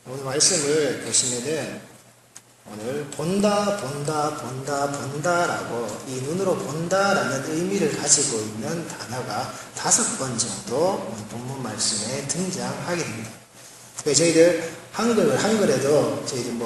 오늘 말씀을 보시면은 오늘 본다라고 이 눈으로 본다라는 의미를 가지고 있는 단어가 5번 정도 오늘 본문 말씀에 등장하게 됩니다. 저희들 한글에도 저희들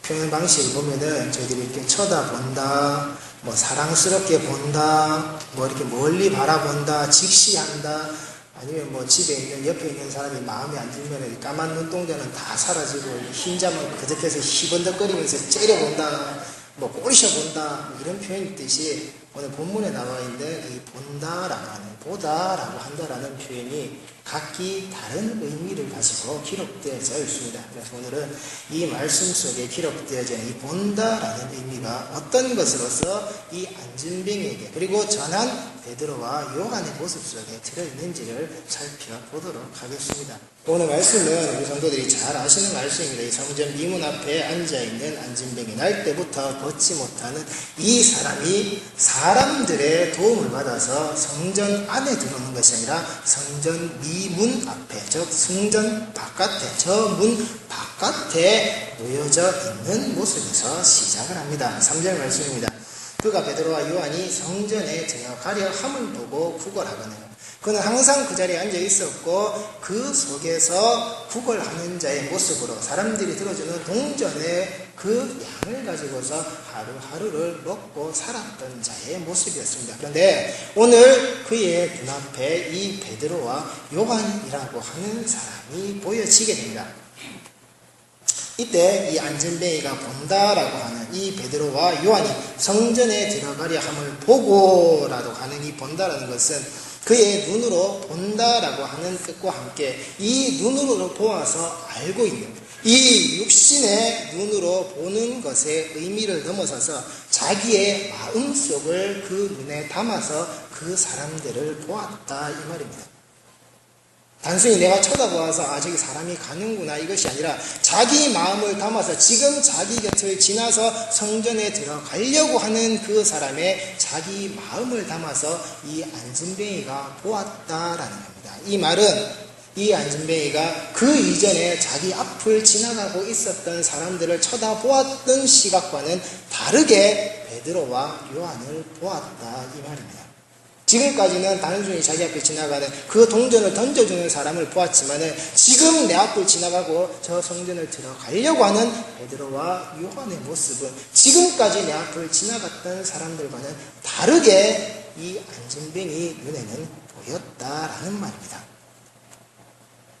표현 방식을 보면은 저희들이 이렇게 쳐다본다, 사랑스럽게 본다, 이렇게 멀리 바라본다, 직시한다, 아니면 집에 있는 옆에 있는 사람이 마음에 안 들면 까만 눈동자는 다 사라지고 흰자만 그득해서 희번덕거리면서 째려본다, 꼬리셔본다, 이런 표현이 있듯이 오늘 본문에 나와 있는 이 본다라고 하는, 보다라고 한다라는 표현이 각기 다른 의미를 가지고 기록되어져 있습니다. 그래서 오늘은 이 말씀 속에 기록되어져 있는 이 본다라는 의미가 어떤 것으로서 이 안진뱅이에게 그리고 전한 베드로와 요한의 모습 속에 들어있는지를 살펴보도록 하겠습니다. 오늘 말씀은 우리 성도들이 잘 아시는 말씀입니다. 이 성전 미문 앞에 앉아있는 안진뱅이, 날 때부터 벗지 못하는 이 사람이 사람들의 도움을 받아서 성전 안에 들어오는 것이 아니라 성전 미문 앞에, 즉 성전 바깥에, 저 문 바깥에 놓여져 있는 모습에서 시작을 합니다. 3절 말씀입니다. 그가 베드로와 요한이 성전에 들어가려 함을 보고 구걸하거늘. 그는 항상 그 자리에 앉아 있었고 그 속에서 구걸하는 자의 모습으로 사람들이 들어주는 동전의 그 양을 가지고서 하루하루를 먹고 살았던 자의 모습이었습니다. 그런데 오늘 그의 눈앞에 이 베드로와 요한이라고 하는 사람이 보여지게 됩니다. 이때 이 안진뱅이가 본다라고 하는 이 베드로와 요한이 성전에 들어가려 함을 보고라도 하는 이 본다라는 것은 그의 눈으로 본다라고 하는 뜻과 함께 이 눈으로 보아서 알고 있는 이 육신의 눈으로 보는 것의 의미를 넘어서서 자기의 마음속을 그 눈에 담아서 그 사람들을 보았다 이 말입니다. 단순히 내가 쳐다보아서 저기 사람이 가는구나 이것이 아니라 자기 마음을 담아서 지금 자기 곁을 지나서 성전에 들어가려고 하는 그 사람의 자기 마음을 담아서 이 안진뱅이가 보았다라는 겁니다. 이 말은 이 안진뱅이가 그 이전에 자기 앞을 지나가고 있었던 사람들을 쳐다보았던 시각과는 다르게 베드로와 요한을 보았다 이 말입니다. 지금까지는 단순히 자기 앞에 지나가는 그 동전을 던져주는 사람을 보았지만은 지금 내 앞을 지나가고 저 성전을 들어가려고 하는 베드로와 요한의 모습은 지금까지 내 앞을 지나갔던 사람들과는 다르게 이 안진뱅이 눈에는 보였다라는 말입니다.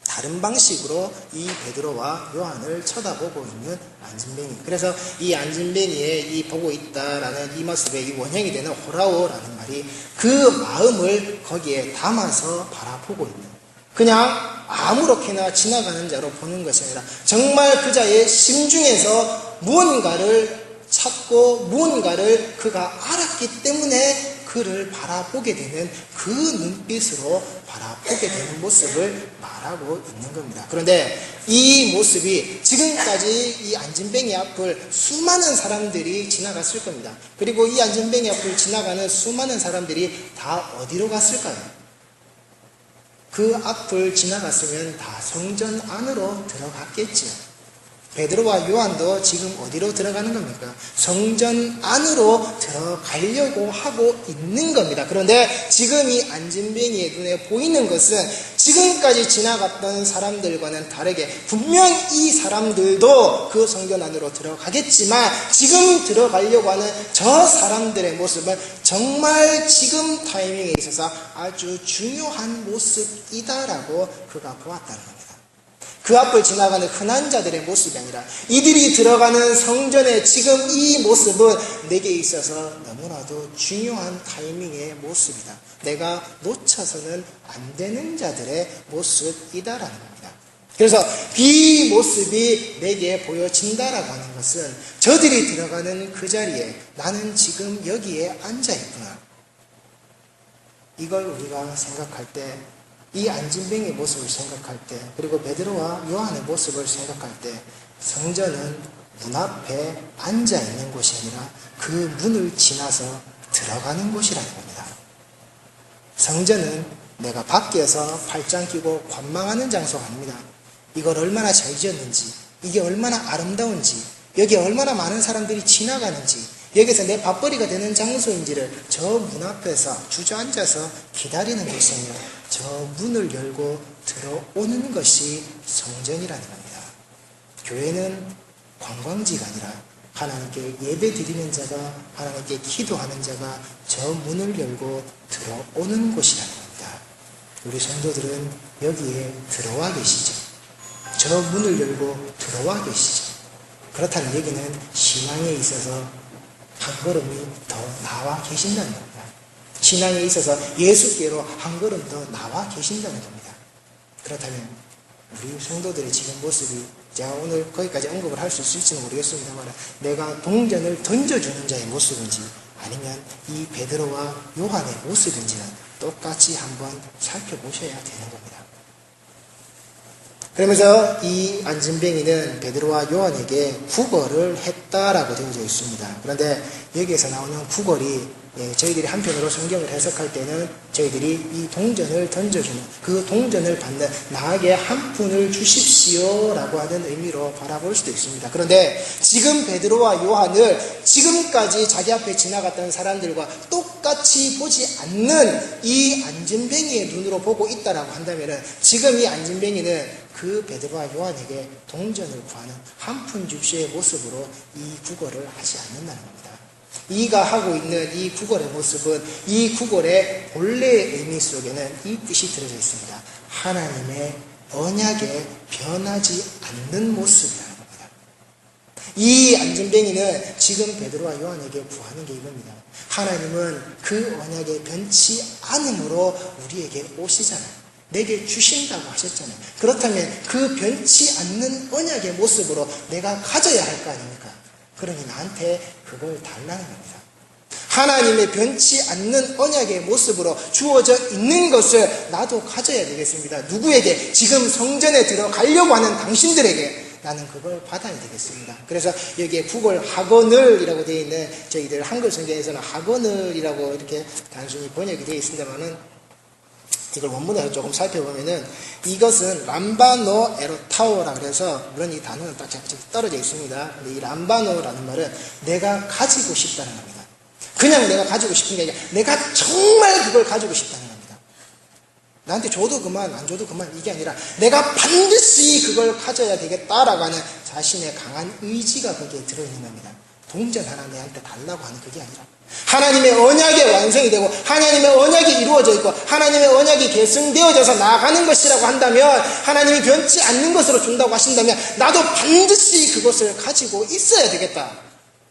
다른 방식으로 이 베드로와 요한을 쳐다보고 있는 안진뱅이. 그래서 이 안진뱅이의 이 보고 있다라는 이 모습의 이 원형이 되는 호라오라는 말이 그 마음을 거기에 담아서 바라보고 있는, 그냥 아무렇게나 지나가는 자로 보는 것이 아니라 정말 그 자의 심중에서 무언가를 찾고 무언가를 그가 알았기 때문에 그를 바라보게 되는 그 눈빛으로 바라보게 되는 모습을 말하고 있는 겁니다. 그런데 이 모습이 지금까지 이 안진뱅이 앞을 수많은 사람들이 지나갔을 겁니다. 그리고 이 안진뱅이 앞을 지나가는 수많은 사람들이 다 어디로 갔을까요? 그 앞을 지나갔으면 다 성전 안으로 들어갔겠지요. 베드로와 요한도 지금 어디로 들어가는 겁니까? 성전 안으로 들어가려고 하고 있는 겁니다. 그런데 지금 이 안진뱅이의 눈에 보이는 것은 지금까지 지나갔던 사람들과는 다르게 분명 이 사람들도 그 성전 안으로 들어가겠지만 지금 들어가려고 하는 저 사람들의 모습은 정말 지금 타이밍에 있어서 아주 중요한 모습이다라고 그가 보았다는 겁니다. 그 앞을 지나가는 흔한 자들의 모습이 아니라 이들이 들어가는 성전의 지금 이 모습은 내게 있어서 너무나도 중요한 타이밍의 모습이다. 내가 놓쳐서는 안 되는 자들의 모습이다라는 겁니다. 그래서 이 모습이 내게 보여진다라고 하는 것은 저들이 들어가는 그 자리에 나는 지금 여기에 앉아있구나. 이걸 우리가 생각할 때, 이 안진뱅이의 모습을 생각할 때, 그리고 베드로와 요한의 모습을 생각할 때 성전은 문 앞에 앉아있는 곳이 아니라 그 문을 지나서 들어가는 곳이라는 겁니다. 성전은 내가 밖에서 팔짱 끼고 관망하는 장소가 아닙니다. 이걸 얼마나 잘 지었는지, 이게 얼마나 아름다운지, 여기에 얼마나 많은 사람들이 지나가는지, 여기서 내 밥벌이가 되는 장소인지를 저 문 앞에서 주저앉아서 기다리는 것이며 저 문을 열고 들어오는 것이 성전이라는 겁니다. 교회는 관광지가 아니라 하나님께 예배 드리는 자가, 하나님께 기도하는 자가 저 문을 열고 들어오는 곳이라는 겁니다. 우리 성도들은 여기에 들어와 계시죠. 저 문을 열고 들어와 계시죠. 그렇다면 여기는 신앙에 있어서 한 걸음이 더 나와 계신다는 겁니다. 신앙에 있어서 예수께로 한 걸음 더 나와 계신다는 겁니다. 그렇다면 우리 성도들의 지금 모습이, 제가 오늘 거기까지 언급을 할 수 있을지는 모르겠습니다만, 내가 동전을 던져주는 자의 모습인지 아니면 이 베드로와 요한의 모습인지는 똑같이 한번 살펴보셔야 되는 겁니다. 그러면서 이 안진뱅이는 베드로와 요한에게 구걸을 했다라고 되어져 있습니다. 그런데 여기에서 나오는 구걸이, 저희들이 한편으로 성경을 해석할 때는 저희들이 이 동전을 던져주는, 그 동전을 받는 나에게 한 푼을 주십시오라고 하는 의미로 바라볼 수도 있습니다. 그런데 지금 베드로와 요한을 지금까지 자기 앞에 지나갔던 사람들과 똑같이 보지 않는 이 안진뱅이의 눈으로 보고 있다라고 한다면, 지금 이 안진뱅이는 그 베드로와 요한에게 동전을 구하는 한 푼 줍시의 모습으로 이 구걸을 하지 않는다는 겁니다. 이가 하고 있는 이 구걸의 모습은, 이 구걸의 본래의 의미 속에는 이 뜻이 들어져 있습니다. 하나님의 언약에 변하지 않는 모습이라는 겁니다. 이 안진뱅이는 지금 베드로와 요한에게 구하는 게 이겁니다. 하나님은 그 언약에 변치 않음으로 우리에게 오시잖아요. 내게 주신다고 하셨잖아요. 그렇다면 그 변치 않는 언약의 모습으로 내가 가져야 할 거 아닙니까? 그러니 나한테 그걸 달라는 겁니다. 하나님의 변치 않는 언약의 모습으로 주어져 있는 것을 나도 가져야 되겠습니다. 누구에게? 지금 성전에 들어가려고 하는 당신들에게 나는 그걸 받아야 되겠습니다. 그래서 여기에 구걸 학원을이라고 되어 있는, 저희들 한글 성경에서는 학원을이라고 이렇게 단순히 번역이 되어 있습니다만은, 이걸 원문에서 조금 살펴보면은, 이것은 람바노 에로타오라 그래서, 물론 이 단어는 딱 떨어져 있습니다. 근데 이 람바노라는 말은 내가 가지고 싶다는 겁니다. 그냥 내가 가지고 싶은 게 아니라 내가 정말 그걸 가지고 싶다는 겁니다. 나한테 줘도 그만, 안 줘도 그만, 이게 아니라 내가 반드시 그걸 가져야 되겠다라고 하는 자신의 강한 의지가 거기에 들어있는 겁니다. 동전 하나 내한테 달라고 하는 그게 아니라, 하나님의 언약이 완성이 되고 하나님의 언약이 이루어져 있고 하나님의 언약이 계승되어져서 나아가는 것이라고 한다면, 하나님이 변치 않는 것으로 준다고 하신다면 나도 반드시 그것을 가지고 있어야 되겠다.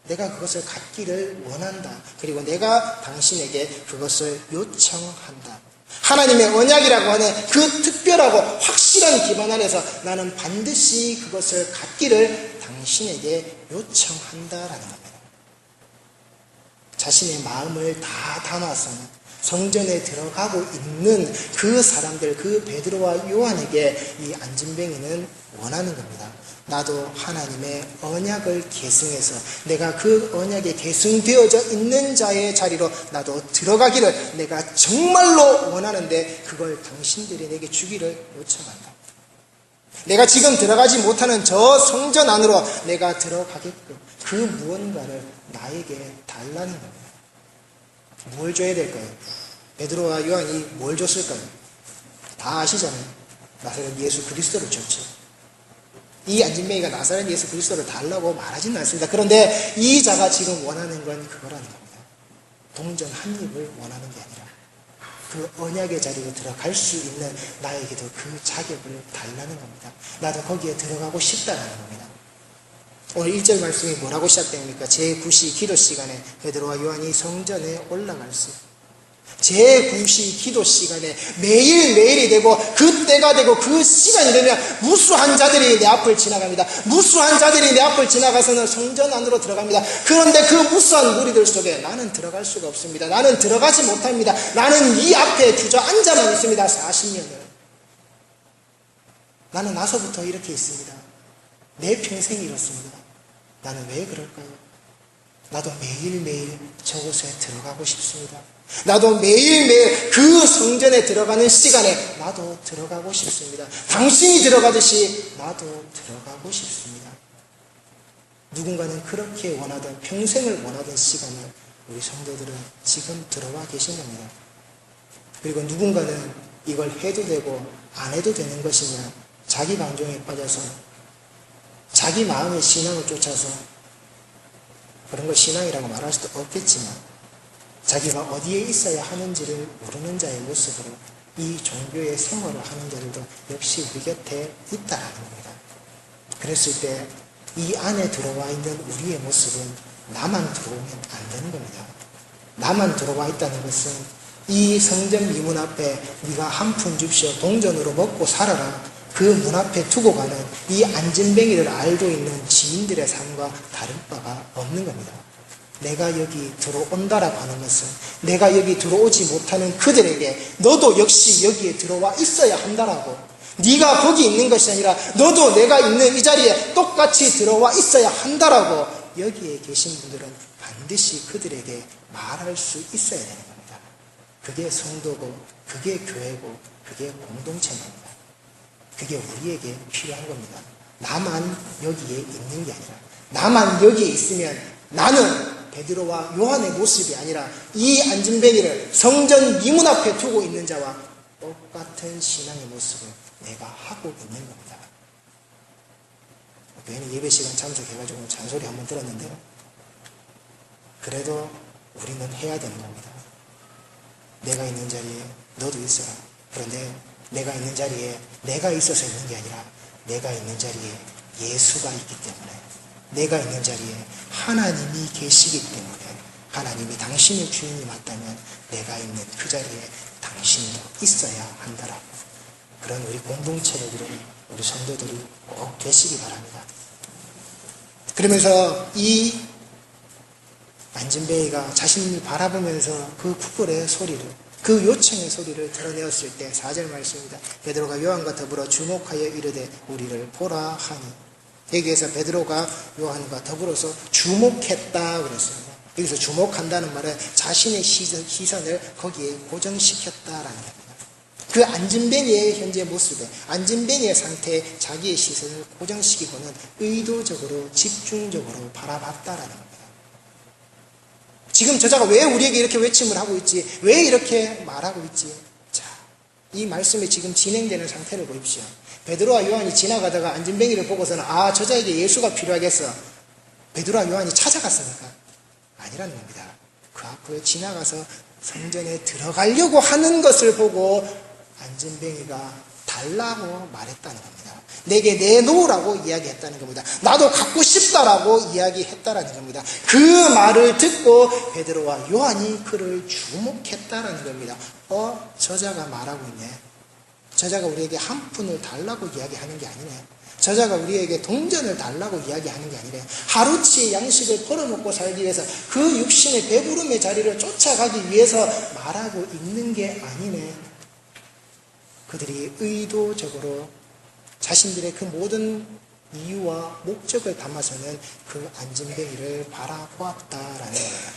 내가 그것을 갖기를 원한다. 그리고 내가 당신에게 그것을 요청한다. 하나님의 언약이라고 하는 그 특별하고 확실한 기반 안에서 나는 반드시 그것을 갖기를 당신에게 요청한다라는 겁니다. 자신의 마음을 다 담아서는 성전에 들어가고 있는 그 사람들, 그 베드로와 요한에게 이 안진뱅이는 원하는 겁니다. 나도 하나님의 언약을 계승해서 내가 그 언약에 계승되어져 있는 자의 자리로 나도 들어가기를 내가 정말로 원하는데, 그걸 당신들이 내게 주기를 요청한다. 내가 지금 들어가지 못하는 저 성전 안으로 내가 들어가게끔 그 무언가를 나에게 달라는 겁니다. 뭘 줘야 될까요? 베드로와 요한이 뭘 줬을까요? 다 아시잖아요. 나사렛 예수 그리스도를 줬죠. 이 안진뱅이가 나사렛 예수 그리스도를 달라고 말하지는 않습니다. 그런데 이 자가 지금 원하는 건 그거라는 겁니다. 동전 한 입을 원하는 게 아니라 그 언약의 자리에 들어갈 수 있는 나에게도 그 자격을 달라는 겁니다. 나도 거기에 들어가고 싶다는 겁니다. 오늘 1절 말씀이 뭐라고 시작됩니까? 제9시 기도 시간에 베드로와 요한이 성전에 올라갈 수, 제9시 기도 시간에 매일매일이 되고 그때가 되고 그 시간이 되면 무수한 자들이 내 앞을 지나갑니다. 무수한 자들이 내 앞을 지나가서는 성전 안으로 들어갑니다. 그런데 그 무수한 무리들 속에 나는 들어갈 수가 없습니다. 나는 들어가지 못합니다. 나는 이 앞에 주저앉아만 있습니다. 40년을. 나는 나서부터 이렇게 있습니다. 내 평생이 이렇습니다. 나는 왜 그럴까요? 나도 매일매일 저곳에 들어가고 싶습니다. 나도 매일매일 그 성전에 들어가는 시간에 나도 들어가고 싶습니다. 당신이 들어가듯이 나도 들어가고 싶습니다. 누군가는 그렇게 원하던, 평생을 원하던 시간을 우리 성도들은 지금 들어와 계신 겁니다. 그리고 누군가는 이걸 해도 되고 안 해도 되는 것이냐, 자기 감정에 빠져서 자기 마음의 신앙을 쫓아서, 그런 걸 신앙이라고 말할 수도 없겠지만 자기가 어디에 있어야 하는지를 모르는 자의 모습으로 이 종교의 생활을 하는 자들도 역시 우리 곁에 있다라는 겁니다. 그랬을 때 이 안에 들어와 있는 우리의 모습은 나만 들어오면 안 되는 겁니다. 나만 들어와 있다는 것은 이 성전 미문 앞에 네가 한 푼 줍시오, 동전으로 먹고 살아라, 그 문 앞에 두고 가는 이 안진뱅이를 알고 있는 지인들의 삶과 다를 바가 없는 겁니다. 내가 여기 들어온다라고 하는 것은 내가 여기 들어오지 못하는 그들에게 너도 역시 여기에 들어와 있어야 한다라고, 네가 거기 있는 것이 아니라 너도 내가 있는 이 자리에 똑같이 들어와 있어야 한다라고 여기에 계신 분들은 반드시 그들에게 말할 수 있어야 되는 겁니다. 그게 성도고, 그게 교회고, 그게 공동체입니다. 그게 우리에게 필요한 겁니다. 나만 여기에 있는 게 아니라, 나만 여기에 있으면 나는 베드로와 요한의 모습이 아니라 이 안진뱅이를 성전 미문 앞에 두고 있는 자와 똑같은 신앙의 모습을 내가 하고 있는 겁니다. 괜히 예배 시간 참석해가지고 잔소리 한번 들었는데요. 그래도 우리는 해야 되는 겁니다. 내가 있는 자리에 너도 있어라. 그런데 내가 있는 자리에 내가 있어서 있는 게 아니라 내가 있는 자리에 예수가 있기 때문에, 내가 있는 자리에 하나님이 계시기 때문에, 하나님이 당신의 주인이 맞다면 내가 있는 그 자리에 당신도 있어야 한다라고, 그런 우리 공동체를 이루는 우리 성도들이 꼭 되시기 바랍니다. 그러면서 이 안진뱅이가 자신을 바라보면서 그 구걸의 소리를, 그 요청의 소리를 드러내었을 때 4절 말씀입니다. 베드로가 요한과 더불어 주목하여 이르되 우리를 보라 하니, 여기에서 베드로가 요한과 더불어서 주목했다 그랬습니다. 여기서 주목한다는 말은 자신의 시선을 거기에 고정시켰다라는 겁니다. 그 안진뱅이의 현재 모습에, 안진뱅이의 상태에 자기의 시선을 고정시키고는 의도적으로 집중적으로 바라봤다라는 겁니다. 지금 저자가 왜 우리에게 이렇게 외침을 하고 있지? 왜 이렇게 말하고 있지? 자, 이 말씀이 지금 진행되는 상태를 보십시오. 베드로와 요한이 지나가다가 안진뱅이를 보고서는 아, 저자에게 예수가 필요하겠어, 베드로와 요한이 찾아갔습니까? 아니라는 겁니다. 그 앞으로 지나가서 성전에 들어가려고 하는 것을 보고 안진뱅이가 달라고 말했다는 겁니다. 내게 내놓으라고 이야기했다는 겁니다. 나도 갖고 싶다라고 이야기했다라는 겁니다. 그 말을 듣고 베드로와 요한이 그를 주목했다라는 겁니다. 저자가 말하고 있네. 저자가 우리에게 한 푼을 달라고 이야기하는 게 아니네. 저자가 우리에게 동전을 달라고 이야기하는 게 아니래. 하루치의 양식을 벌어먹고 살기 위해서 그 육신의 배부름의 자리를 쫓아가기 위해서 말하고 있는 게 아니네. 그들이 의도적으로 자신들의 그 모든 이유와 목적을 담아서는 그 안진뱅이를 바라보았다라는 겁니다.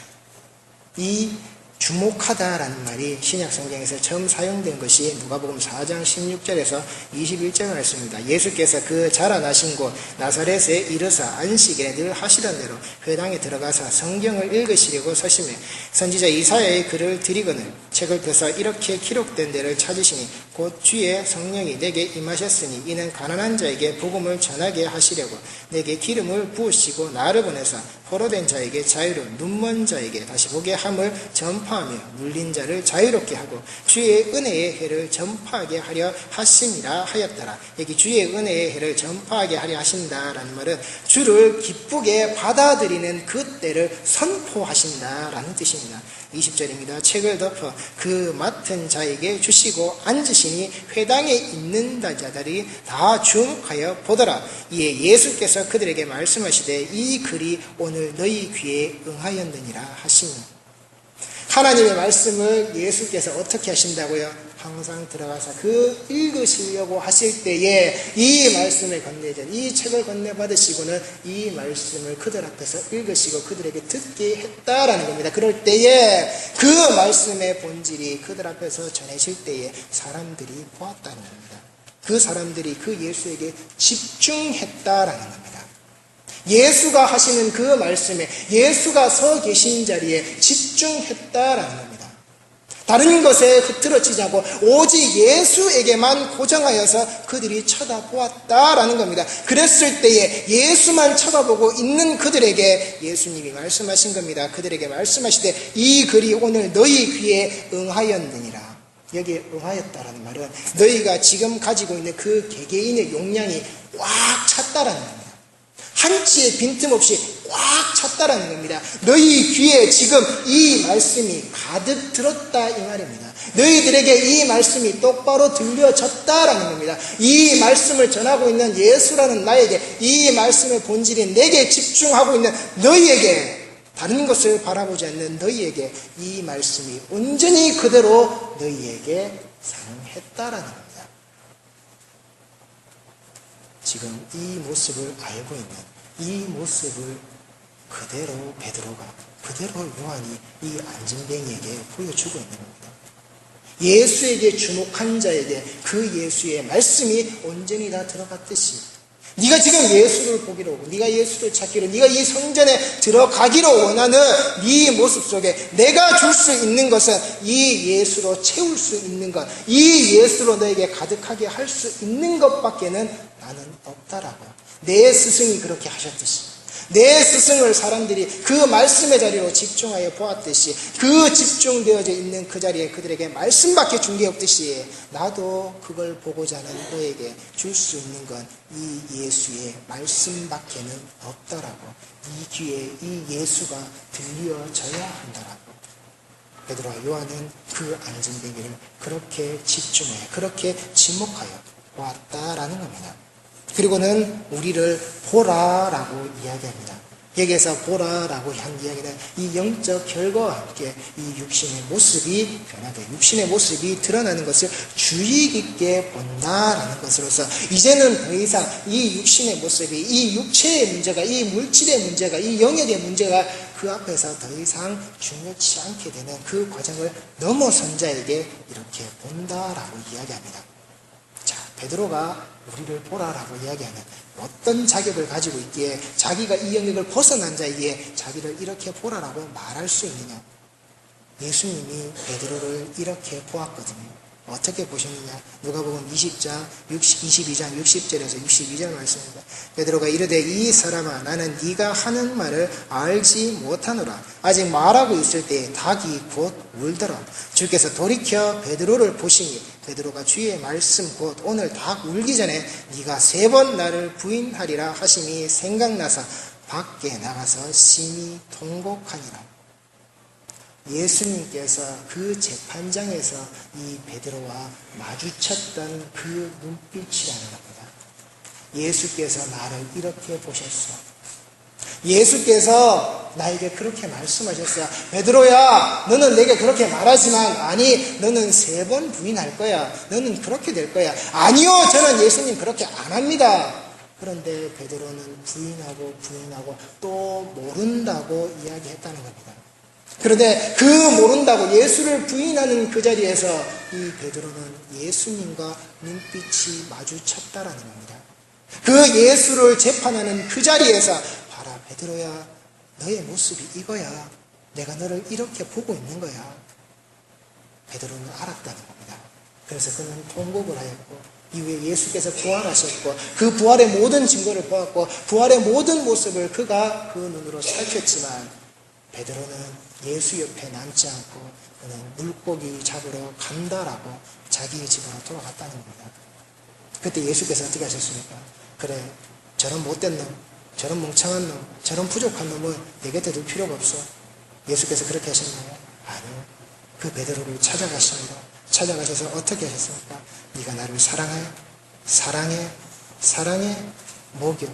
이 주목하다라는 말이 신약 성경에서 처음 사용된 것이 누가복음 4장 16절에서 21절 말씀입니다. 예수께서 그 자라나신 곳 나사렛에 이르사 안식일에 늘 하시던 대로 회당에 들어가서 성경을 읽으시려고 서심해 선지자 이사야의 글을 드리거늘 책을 펴서 이렇게 기록된 데를 찾으시니 곧 주의 성령이 내게 임하셨으니 이는 가난한 자에게 복음을 전하게 하시려고 내게 기름을 부으시고 나를 보내사 포로된 자에게 자유를, 눈먼 자에게 다시 보게 함을 전파하며 눌린 자를 자유롭게 하고 주의 은혜의 해를 전파하게 하려 하심이라 하였더라. 여기 주의 은혜의 해를 전파하게 하려 하신다라는 말은 주를 기쁘게 받아들이는 그 때를 선포하신다라는 뜻입니다. 20절입니다. 책을 덮어 그 맡은 자에게 주시고 앉으시니 회당에 있는 자들이 다 주목하여 보더라. 이에 예수께서 그들에게 말씀하시되 이 글이 오늘 너희 귀에 응하였느니라 하시니, 하나님의 말씀을 예수께서 어떻게 하신다고요? 항상 들어가서 그 읽으시려고 하실 때에 이 말씀을 건네전, 이 책을 건네받으시고는 이 말씀을 그들 앞에서 읽으시고 그들에게 듣게 했다라는 겁니다. 그럴 때에 그 말씀의 본질이 그들 앞에서 전해질 때에 사람들이 보았다는 겁니다. 그 사람들이 그 예수에게 집중했다라는 겁니다. 예수가 하시는 그 말씀에, 예수가 서 계신 자리에 집중했다라는 겁니다. 다른 것에 흐트러지지 않고 오직 예수에게만 고정하여서 그들이 쳐다보았다라는 겁니다. 그랬을 때에 예수만 쳐다보고 있는 그들에게 예수님이 말씀하신 겁니다. 그들에게 말씀하시되 이 글이 오늘 너희 귀에 응하였느니라. 여기에 응하였다라는 말은 너희가 지금 가지고 있는 그 개개인의 용량이 꽉 찼다라는 겁니다. 한치의 빈틈없이 꽉 찼다라는 겁니다. 너희 귀에 지금 이 말씀이 가득 들었다 이 말입니다. 너희들에게 이 말씀이 똑바로 들려졌다라는 겁니다. 이 말씀을 전하고 있는 예수라는 나에게, 이 말씀의 본질인 내게 집중하고 있는 너희에게, 다른 것을 바라보지 않는 너희에게 이 말씀이 온전히 그대로 너희에게 상했다라는 겁니다. 지금 이 모습을 알고 있는 이 모습을 그대로 베드로가, 그대로 요한이 이 안진뱅이에게 보여주고 있는 겁니다. 예수에게 주목한 자에게 그 예수의 말씀이 온전히 다 들어갔듯이, 네가 지금 예수를 보기로, 네가 예수를 찾기로, 네가 이 성전에 들어가기로 원하는 네 모습 속에 내가 줄 수 있는 것은 이 예수로 채울 수 있는 것, 이 예수로 너에게 가득하게 할 수 있는 것밖에는 나는 없다라고. 내 스승이 그렇게 하셨듯이, 내 스승을 사람들이 그 말씀의 자리로 집중하여 보았듯이, 그 집중되어져 있는 그 자리에 그들에게 말씀밖에 준 게 없듯이, 나도 그걸 보고자 하는 너에게 줄 수 있는 건 이 예수의 말씀밖에는 없다라고. 이 귀에 이 예수가 들려져야 한다라고. 베드로와 요한은 그 안진뱅이를 그렇게 집중하여, 그렇게 지목하여 보았다라는 겁니다. 그리고는 우리를 보라라고 이야기합니다. 여기에서 보라라고 한 이야기는 이 영적 결과와 함께 이 육신의 모습이 변하되, 육신의 모습이 드러나는 것을 주의 깊게 본다라는 것으로서 이제는 더 이상 이 육신의 모습이, 이 육체의 문제가, 이 물질의 문제가, 이 영역의 문제가 그 앞에서 더 이상 중요치 않게 되는 그 과정을 넘어선 자에게 이렇게 본다라고 이야기합니다. 자, 베드로가 우리를 보라라고 이야기하는 어떤 자격을 가지고 있기에 자기가 이 영역을 벗어난 자에게 자기를 이렇게 보라라고 말할 수 있느냐? 예수님이 베드로를 이렇게 보았거든요. 어떻게 보셨느냐? 누가복음 20장 22장 60절에서 62절 말씀입니다. 베드로가 이르되 이 사람아, 나는 네가 하는 말을 알지 못하노라. 아직 말하고 있을 때에 닭이 곧 울더라. 주께서 돌이켜 베드로를 보시니 베드로가 주의 말씀 곧 오늘 닭 울기 전에 네가 3번 나를 부인하리라 하심이 생각나서 밖에 나가서 심히 통곡하니라. 예수님께서 그 재판장에서 이 베드로와 마주쳤던 그 눈빛이라는 겁니다. 예수께서 나를 이렇게 보셨어. 예수께서 나에게 그렇게 말씀하셨어요. 베드로야, 너는 내게 그렇게 말하지만, 아니, 너는 3번 부인할 거야. 너는 그렇게 될 거야. 아니요, 저는 예수님 그렇게 안 합니다. 그런데 베드로는 부인하고 또 모른다고 이야기했다는 겁니다. 그런데 그 모른다고 예수를 부인하는 그 자리에서 이 베드로는 예수님과 눈빛이 마주쳤다라는 겁니다. 그 예수를 재판하는 그 자리에서 봐라 베드로야, 너의 모습이 이거야. 내가 너를 이렇게 보고 있는 거야. 베드로는 알았다는 겁니다. 그래서 그는 통곡을 하였고, 이후에 예수께서 부활하셨고 그 부활의 모든 증거를 보았고 부활의 모든 모습을 그가 그 눈으로 살폈지만, 베드로는 예수 옆에 남지 않고 그는 물고기 잡으러 간다라고 자기의 집으로 돌아갔다는 겁니다. 그때 예수께서 어떻게 하셨습니까? 그래, 저런 못된 놈, 저런 멍청한 놈, 저런 부족한 놈은 내 곁에 둘 필요가 없어. 예수께서 그렇게 하셨나요? 아니요. 그 베드로를 찾아가십니다. 찾아가셔서 어떻게 하셨습니까? 네가 나를 사랑해, 먹여.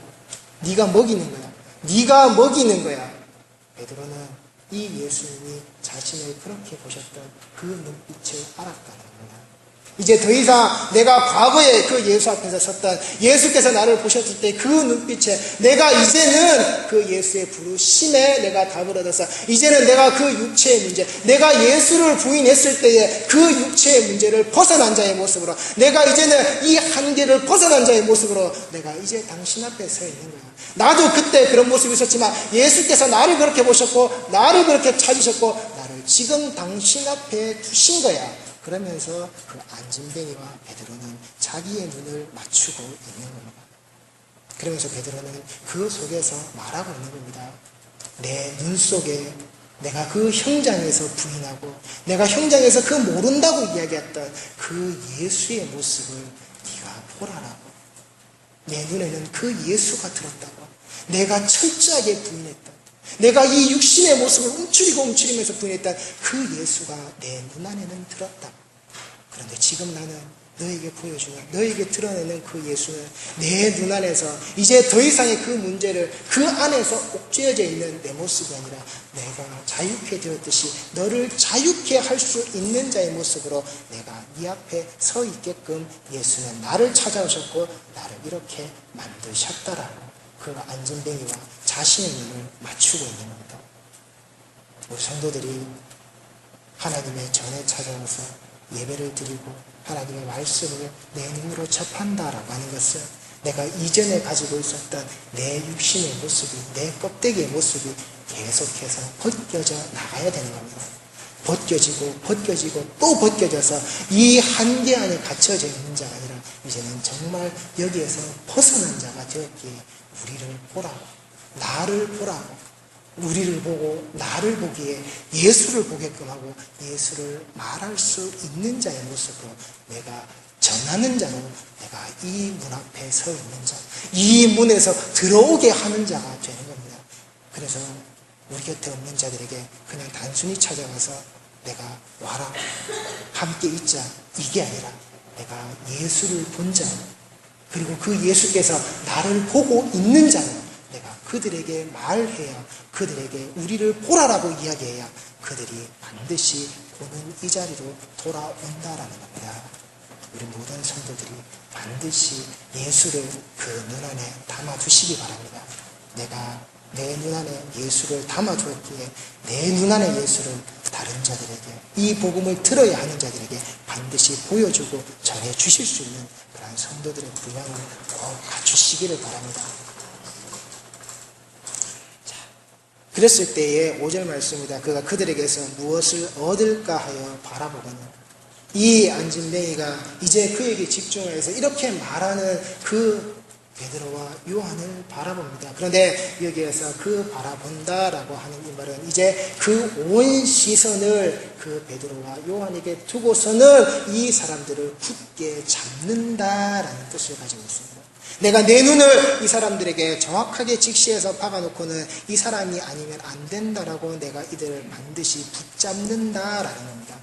네가 먹이는 거야. 네가 먹이는 거야. 베드로는 이 예수님이 자신을 그렇게 보셨던 그 눈빛을 알았다는 겁니다. 이제 더 이상 내가 과거에 그 예수 앞에서 섰던 예수께서 나를 보셨을 때 그 눈빛에 내가 이제는 그 예수의 부르심에 내가 답을 얻어서 이제는 내가 그 육체의 문제, 내가 예수를 부인했을 때의 그 육체의 문제를 벗어난 자의 모습으로, 내가 이제는 이 한계를 벗어난 자의 모습으로 내가 이제 당신 앞에 서 있는 거야. 나도 그때 그런 모습이 있었지만 예수께서 나를 그렇게 보셨고 나를 그렇게 찾으셨고 나를 지금 당신 앞에 두신 거야. 그러면서 그 안진뱅이와 베드로는 자기의 눈을 맞추고 있는 겁니다. 그러면서 베드로는 그 속에서 말하고 있는 겁니다. 내 눈 속에 내가 그 현장에서 부인하고 내가 현장에서 그 모른다고 이야기했던 그 예수의 모습을 네가 보라라고. 내 눈에는 그 예수가 들었다고. 내가 철저하게 부인했던, 내가 이 육신의 모습을 움츠리면서 부인했던 그 예수가 내 눈 안에는 들었다. 그런데 지금 나는 너에게 보여주는, 너에게 드러내는 그 예수는 내 눈 안에서 이제 더 이상의 그 문제를 그 안에서 옥죄어져 있는 내 모습이 아니라 내가 자유케 되었듯이 너를 자유케 할 수 있는 자의 모습으로 내가 네 앞에 서 있게끔 예수는 나를 찾아오셨고 나를 이렇게 만드셨다라고 그 안진뱅이와 자신의 눈을 맞추고 있는 겁니다. 우리 성도들이 하나님의 전에 찾아와서 예배를 드리고 하나님의 말씀을 내 눈으로 접한다라고 하는 것은 내가 이전에 가지고 있었던 내 육신의 모습이, 내 껍데기의 모습이 계속해서 벗겨져 나가야 되는 겁니다. 벗겨지고 또 벗겨져서 이 한계 안에 갇혀져 있는 자가 아니라 이제는 정말 여기에서 벗어난 자가 되었기에 우리를 보라고, 나를 보라고, 우리를 보고 나를 보기에 예수를 보게끔 하고 예수를 말할 수 있는 자의 모습으로 내가 전하는 자로 내가 이 문 앞에 서 있는 자, 이 문에서 들어오게 하는 자가 되는 겁니다. 그래서 우리 곁에 없는 자들에게 그냥 단순히 찾아가서 내가 와라, 함께 있자, 이게 아니라 내가 예수를 본 자, 그리고 그 예수께서 나를 보고 있는 자로 내가 그들에게 말해야, 그들에게 우리를 보라라고 이야기해야 그들이 반드시 오는 이 자리로 돌아온다라는 겁니다. 우리 모든 성도들이 반드시 예수를 그 눈 안에 담아두시기 바랍니다. 내가 내 눈 안에 예수를 담아두었기에 내 눈 안에 예수를 다른 자들에게, 이 복음을 들어야 하는 자들에게 반드시 보여주고 전해주실 수 있는 그러한 성도들의 분량을 꼭 갖추시기를 바랍니다. 자, 그랬을 때에 5절 말씀입니다. 그가 그들에게서 무엇을 얻을까 하여 바라보거늘. 이 안진뱅이가 이제 그에게 집중해서 이렇게 말하는 그 베드로와 요한을 바라봅니다. 그런데 여기에서 그 바라본다라고 하는 이 말은 이제 그 온 시선을 그 베드로와 요한에게 두고서는 이 사람들을 굳게 잡는다라는 뜻을 가지고 있습니다. 내가 내 눈을 이 사람들에게 정확하게 직시해서 박아놓고는 이 사람이 아니면 안 된다라고 내가 이들을 반드시 붙잡는다라는 겁니다.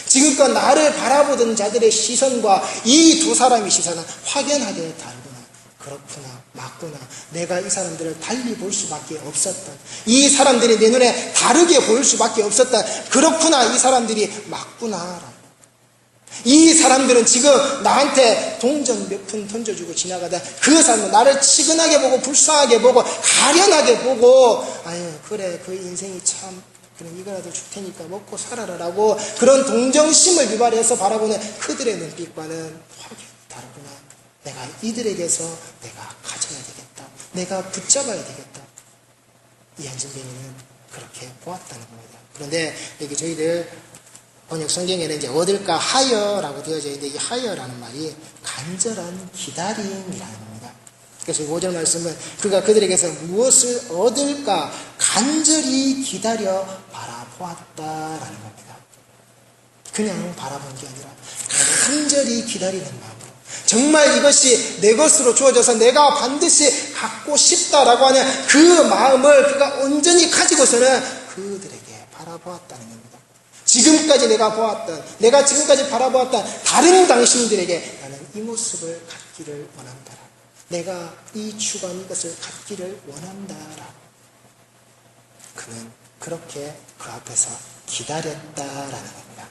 지금껏 나를 바라보던 자들의 시선과 이 두 사람의 시선은 확연하게 다르구나. 그렇구나, 맞구나. 내가 이 사람들을 달리 볼 수밖에 없었던, 이 사람들이 내 눈에 다르게 보일 수밖에 없었던, 그렇구나, 이 사람들이 맞구나. 이 사람들은 지금 나한테 동전 몇 푼 던져주고 지나가다 그 사람은 나를 치근하게 보고 불쌍하게 보고 가련하게 보고, 아유 그래 그 인생이 참, 그럼 이거라도 줄 테니까 먹고 살아라라고 그런 동정심을 유발해서 바라보는 그들의 눈빛과는 확연히 다르구나. 내가 이들에게서 내가 가져야 되겠다. 내가 붙잡아야 되겠다. 이 안진뱅이는 그렇게 보았다는 겁니다. 그런데 여기 저희들 번역 성경에는 이제 얻을까 하여라고 되어져 있는데 이 하여라는 말이 간절한 기다림이라는 겁니다. 그래서 5절 말씀은 그가 그들에게서 무엇을 얻을까 간절히 기다려 바라보았다라는 겁니다. 그냥 바라본 게 아니라 간절히 기다리는 마음으로, 정말 이것이 내 것으로 주어져서 내가 반드시 갖고 싶다라고 하는 그 마음을 그가 온전히 가지고서는 그들에게 바라보았다는 겁니다. 지금까지 내가 보았던, 내가 지금까지 바라보았던 다른 당신들에게 나는 이 모습을 갖기를 원한다. 내가 이 주관 이것을 갖기를 원한다. 그는 그렇게 그 앞에서 기다렸다라는 겁니다.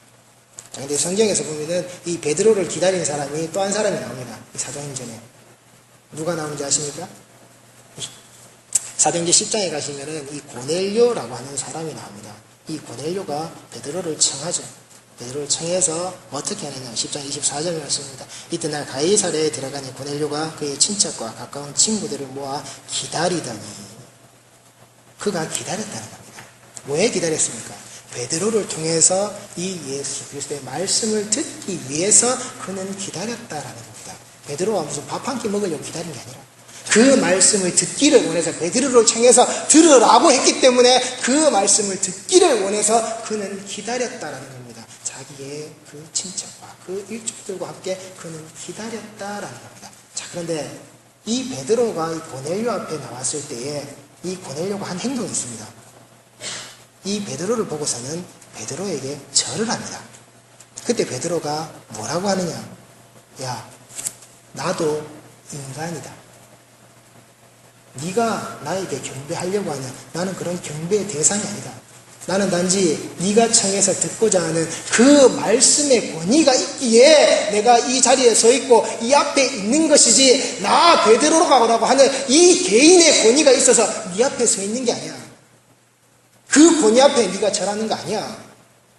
근데 성경에서 보면은 이 베드로를 기다린 사람이 또 한 사람이 나옵니다. 이 사도행전에. 누가 나오는지 아십니까? 사도행전 10장에 가시면은 이 고넬료라고 하는 사람이 나옵니다. 이 고넬료가 베드로를 청하죠. 베드로를 청해서 어떻게 하느냐. 10장 24절에 말씀입니다. 이튿날 가이사랴에 들어가니 고넬료가 그의 친척과 가까운 친구들을 모아 기다리더니, 그가 기다렸다는 겁니다. 왜 기다렸습니까? 베드로를 통해서 이 예수 그리스도의 말씀을 듣기 위해서 그는 기다렸다라는 겁니다. 베드로가 무슨 밥 한 끼 먹으려고 기다린 게 아니라 그 말씀을 듣기를 원해서 베드로를 청해서 들으라고 했기 때문에 그 말씀을 듣기를 원해서 그는 기다렸다라는 겁니다. 자기의 그 친척과 그 일족들과 함께 그는 기다렸다라는 겁니다. 자, 그런데 이 베드로가 이 고넬료 앞에 나왔을 때에 이 고넬료가 한 행동이 있습니다. 이 베드로를 보고서는 베드로에게 절을 합니다. 그때 베드로가 뭐라고 하느냐? 야, 나도 인간이다. 네가 나에게 경배하려고 하냐? 나는 그런 경배의 대상이 아니다. 나는 단지 네가 청해서 듣고자 하는 그 말씀의 권위가 있기에 내가 이 자리에 서 있고 이 앞에 있는 것이지, 나 베드로라고 하는 이 개인의 권위가 있어서 네 앞에 서 있는 게 아니야. 그 권위 앞에 네가 절하는 거 아니야.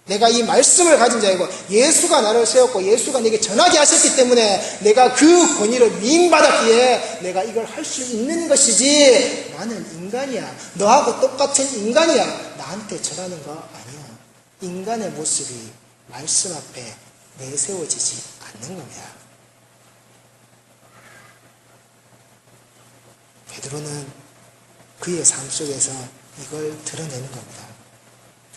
내가 이 말씀을 가진 자이고 예수가 나를 세웠고 예수가 내게 전하게 하셨기 때문에 내가 그 권위를 위임받았기에 내가 이걸 할 수 있는 것이지, 나는 인간이야. 너하고 똑같은 인간이야. 나한테 절하는 거 아니야. 인간의 모습이 말씀 앞에 내세워지지 않는 겁니다. 베드로는 그의 삶 속에서 이걸 드러내는 겁니다.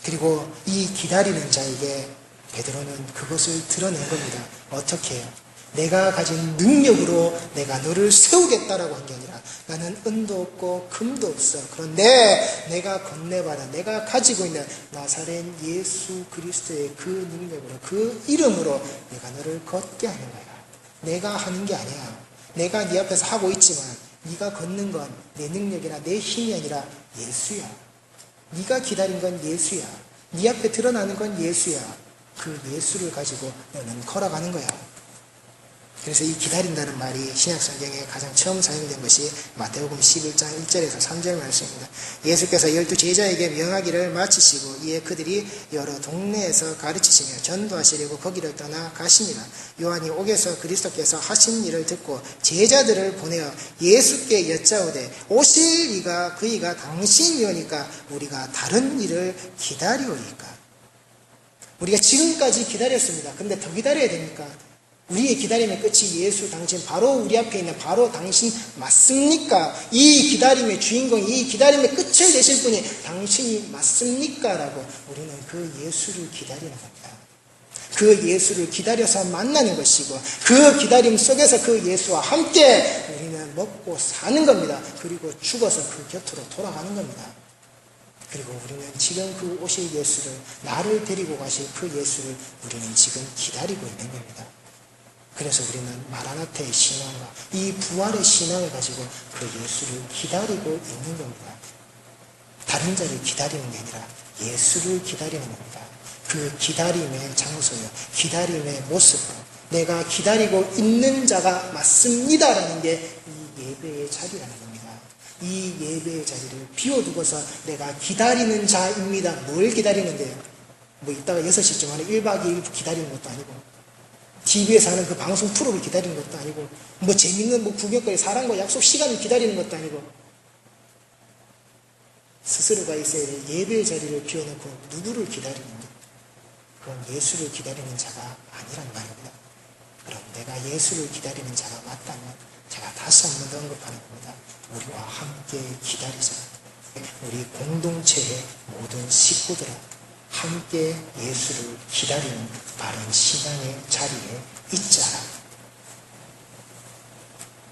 그리고 이 기다리는 자에게 베드로는 그것을 드러낸 겁니다. 어떻게 해요? 내가 가진 능력으로 내가 너를 세우겠다라고 한 게 아니라, 나는 은도 없고 금도 없어. 그런데 내가 건네받아 내가 가지고 있는 나사렛 예수 그리스도의 그 능력으로, 그 이름으로 내가 너를 걷게 하는 거야. 내가 하는 게 아니야. 내가 네 앞에서 하고 있지만 네가 걷는 건 내 능력이나 내 힘이 아니라 예수야. 네가 기다린 건 예수야. 네 앞에 드러나는 건 예수야. 그 예수를 가지고 너는 걸어가는 거야. 그래서 이 기다린다는 말이 신약성경에 가장 처음 사용된 것이 마태복음 11장 1절에서 3절 말씀입니다. 예수께서 12 제자에게 명하기를 마치시고 이에 그들이 여러 동네에서 가르치시며 전도하시려고 거기를 떠나 가시니라. 요한이 옥에서 그리스도께서 하신 일을 듣고 제자들을 보내어 예수께 여짜오되 오실 이가 그이가 당신이오니까 우리가 다른 일을 기다리오리까. 우리가 지금까지 기다렸습니다. 근데 더 기다려야 됩니까? 우리의 기다림의 끝이 예수 당신, 바로 우리 앞에 있는 바로 당신 맞습니까? 이 기다림의 주인공, 이 기다림의 끝을 내실 분이 당신이 맞습니까? 라고 우리는 그 예수를 기다리는 겁니다. 그 예수를 기다려서 만나는 것이고, 그 기다림 속에서 그 예수와 함께 우리는 먹고 사는 겁니다. 그리고 죽어서 그 곁으로 돌아가는 겁니다. 그리고 우리는 지금 그 오실 예수를, 나를 데리고 가실 그 예수를 우리는 지금 기다리고 있는 겁니다. 그래서 우리는 마라나타의 신앙과 이 부활의 신앙을 가지고 그 예수를 기다리고 있는 겁니다. 다른 자를 기다리는 게 아니라 예수를 기다리는 겁니다. 그 기다림의 장소요, 기다림의 모습으로 내가 기다리고 있는 자가 맞습니다라는 게 이 예배의 자리라는 겁니다. 이 예배의 자리를 비워두고서 내가 기다리는 자입니다. 뭘 기다리는데요? 뭐 이따가 6시쯤 안에 1박 2일 기다리는 것도 아니고, TV에서 하는 그 방송 프로를 기다리는 것도 아니고, 뭐 재밌는 뭐 구경거리, 사람과 약속 시간을 기다리는 것도 아니고, 스스로가 있어야 될 예배의 자리를 비워놓고 누구를 기다리는 것? 그건 예수를 기다리는 자가 아니란 말입니다. 그럼 내가 예수를 기다리는 자가 맞다면 제가 다시 한 번 더 언급하는 겁니다. 우리와 함께 기다리자. 우리 공동체의 모든 식구들아, 함께 예수를 기다리는 바른 신앙의 자리에 있자라.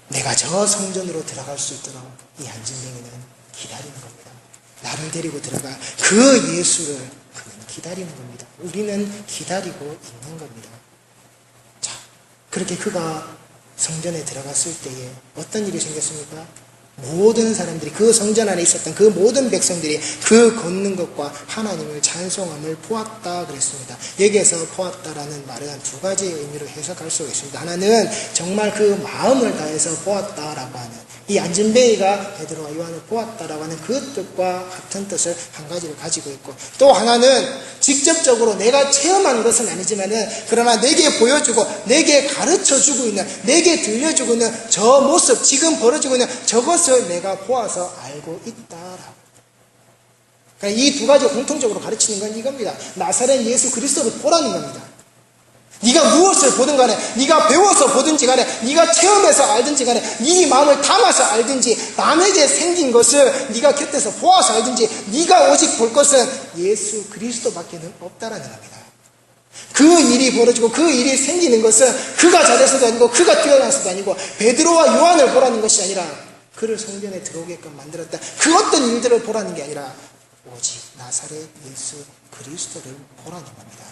내가 저 성전으로 들어갈 수 있도록 이 안진뱅이는 기다리는 겁니다. 나를 데리고 들어가 그 예수를 그는 기다리는 겁니다. 우리는 기다리고 있는 겁니다. 자, 그렇게 그가 성전에 들어갔을 때에 어떤 일이 생겼습니까? 모든 사람들이 그 성전 안에 있었던 그 모든 백성들이 그 걷는 것과 하나님을 찬송함을 보았다 그랬습니다. 여기에서 보았다라는 말은 두 가지의 의미로 해석할 수가 있습니다. 하나는 정말 그 마음을 다해서 보았다라고 하는, 이 안진뱅이가 베드로와 요한을 보았다라고 하는 그 뜻과 같은 뜻을 한 가지를 가지고 있고, 또 하나는 직접적으로 내가 체험한 것은 아니지만은 그러나 내게 보여주고 내게 가르쳐주고 있는, 내게 들려주고 있는 저 모습, 지금 벌어지고 있는 저것을 내가 보아서 알고 있다라고. 그러니까 이 두 가지가 공통적으로 가르치는 건 이겁니다. 나사렛 예수 그리스도를 보라는 겁니다. 네가 무엇을 보든 간에, 네가 배워서 보든지 간에, 네가 체험해서 알든지 간에, 네 마음을 담아서 알든지, 남에게 생긴 것을 네가 곁에서 보아서 알든지, 네가 오직 볼 것은 예수 그리스도밖에는 없다라는 겁니다. 그 일이 벌어지고 그 일이 생기는 것은 그가 잘해서도 아니고 그가 뛰어나서도 아니고 베드로와 요한을 보라는 것이 아니라 그를 성전에 들어오게끔 만들었다, 그 어떤 일들을 보라는 게 아니라 오직 나사렛 예수 그리스도를 보라는 겁니다.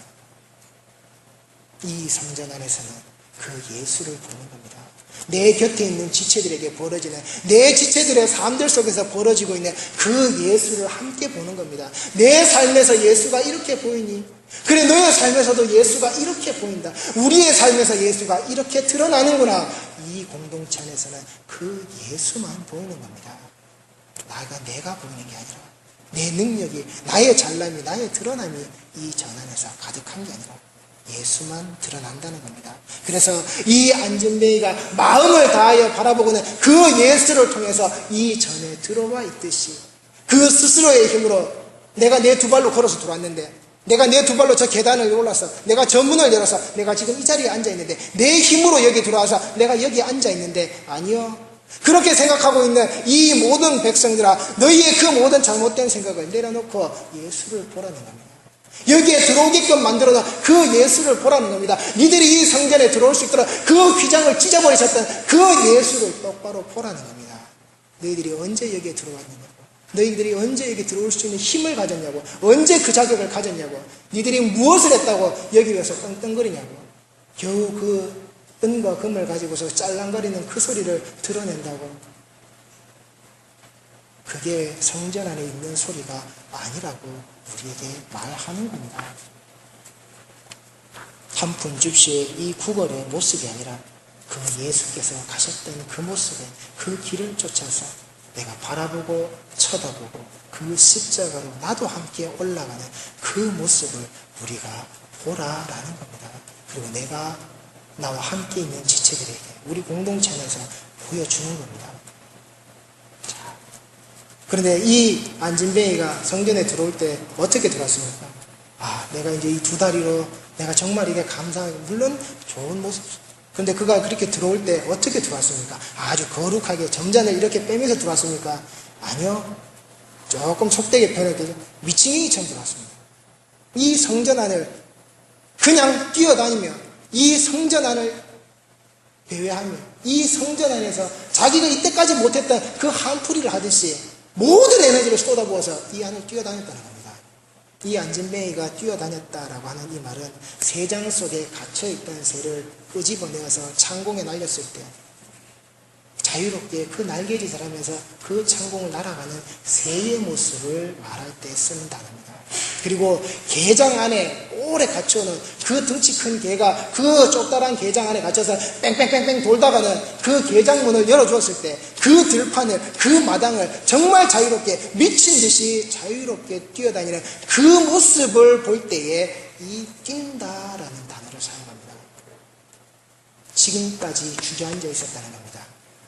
이 성전 안에서는 그 예수를 보는 겁니다. 내 곁에 있는 지체들에게 벌어지는, 내 지체들의 삶들 속에서 벌어지고 있는 그 예수를 함께 보는 겁니다. 내 삶에서 예수가 이렇게 보이니? 그래, 너의 삶에서도 예수가 이렇게 보인다. 우리의 삶에서 예수가 이렇게 드러나는구나. 이 공동체 안에서는 그 예수만 보이는 겁니다. 내가 보이는 게 아니라, 내 능력이, 나의 잘남이, 나의 드러남이 이 전 안에서 가득한 게 아니라 예수만 드러난다는 겁니다. 그래서 이 안진뱅이가 마음을 다하여 바라보고는 그 예수를 통해서 이 전에 들어와 있듯이 그 스스로의 힘으로, 내가 내 두 발로 걸어서 들어왔는데, 내가 내 두 발로 저 계단을 올라서, 내가 저 문을 열어서 내가 지금 이 자리에 앉아 있는데, 내 힘으로 여기 들어와서 내가 여기 앉아 있는데, 아니요. 그렇게 생각하고 있는 이 모든 백성들아, 너희의 그 모든 잘못된 생각을 내려놓고 예수를 보라는 겁니다. 여기에 들어오게끔 만들어놓은 그 예수를 보라는 겁니다. 니들이 이 성전에 들어올 수 있도록 그 휘장을 찢어버리셨던 그 예수를 똑바로 보라는 겁니다. 너희들이 언제 여기에 들어왔느냐고, 너희들이 언제 여기 들어올 수 있는 힘을 가졌냐고, 언제 그 자격을 가졌냐고, 니들이 무엇을 했다고 여기 와서 떵떵거리냐고, 겨우 그 은과 금을 가지고서 짤랑거리는 그 소리를 드러낸다고. 그게 성전 안에 있는 소리가 아니라고 우리에게 말하는 겁니다. 한 푼 줍시의 이 구걸의 모습이 아니라 그 예수께서 가셨던 그 모습에, 그 길을 쫓아서 내가 바라보고 쳐다보고 그 십자가로 나도 함께 올라가는 그 모습을 우리가 보라라는 겁니다. 그리고 내가 나와 함께 있는 지체들에게, 우리 공동체 안에서 보여주는 겁니다. 그런데 이 안진뱅이가 성전에 들어올 때 어떻게 들어왔습니까? 내가 이제 이 두 다리로 내가 정말 이게 감사하고, 물론 좋은 모습. 그런데 그가 그렇게 들어올 때 어떻게 들어왔습니까? 아주 거룩하게 점잔을 이렇게 빼면서 들어왔습니까? 아니요. 조금 속되게 표현해도 미친이처럼 들어왔습니다. 이 성전 안을 그냥 뛰어다니며, 이 성전 안을 배회하며, 이 성전 안에서 자기가 이때까지 못했던 그 한풀이를 하듯이 모든 에너지를 쏟아부어서 이 안을 뛰어다녔다는 겁니다. 이 안진뱅이가 뛰어다녔다라고 하는 이 말은 새장 속에 갇혀있던 새를 끄집어내어서 창공에 날렸을 때 자유롭게 그 날개짓을 하면서 그 창공을 날아가는 새의 모습을 말할 때 쓰는 단어입니다. 그리고 게장 안에 오래 갇혀오는 그 덩치 큰 개가 그 좁다란 게장 안에 갇혀서 뺑뺑뺑뺑 돌다가는 그 게장문을 열어주었을 때 그 들판을, 그 마당을 정말 자유롭게, 미친 듯이 자유롭게 뛰어다니는 그 모습을 볼 때에 이 뛴다라는 단어를 사용합니다. 지금까지 주저앉아 있었다는 겁니다.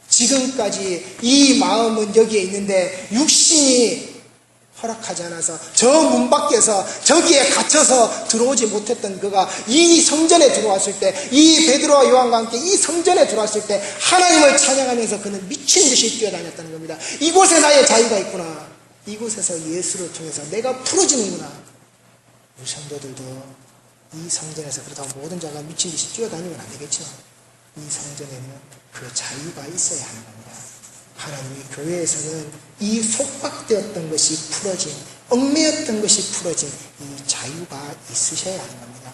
지금까지 이 마음은 여기에 있는데 육신이 허락하지 않아서 저 문 밖에서 저기에 갇혀서 들어오지 못했던 그가 이 성전에 들어왔을 때, 이 베드로와 요한과 함께 이 성전에 들어왔을 때 하나님을 찬양하면서 그는 미친 듯이 뛰어다녔다는 겁니다. 이곳에 나의 자유가 있구나. 이곳에서 예수를 통해서 내가 풀어지는구나. 우리 성도들도 이 성전에서, 그렇다고 모든 자가 미친 듯이 뛰어다니면 안 되겠죠. 이 성전에는 그 자유가 있어야 하는 겁니다. 하나님이 교회에서는 이 속박되었던 것이 풀어진, 얽매였던 것이 풀어진 이 자유가 있으셔야 하는 겁니다.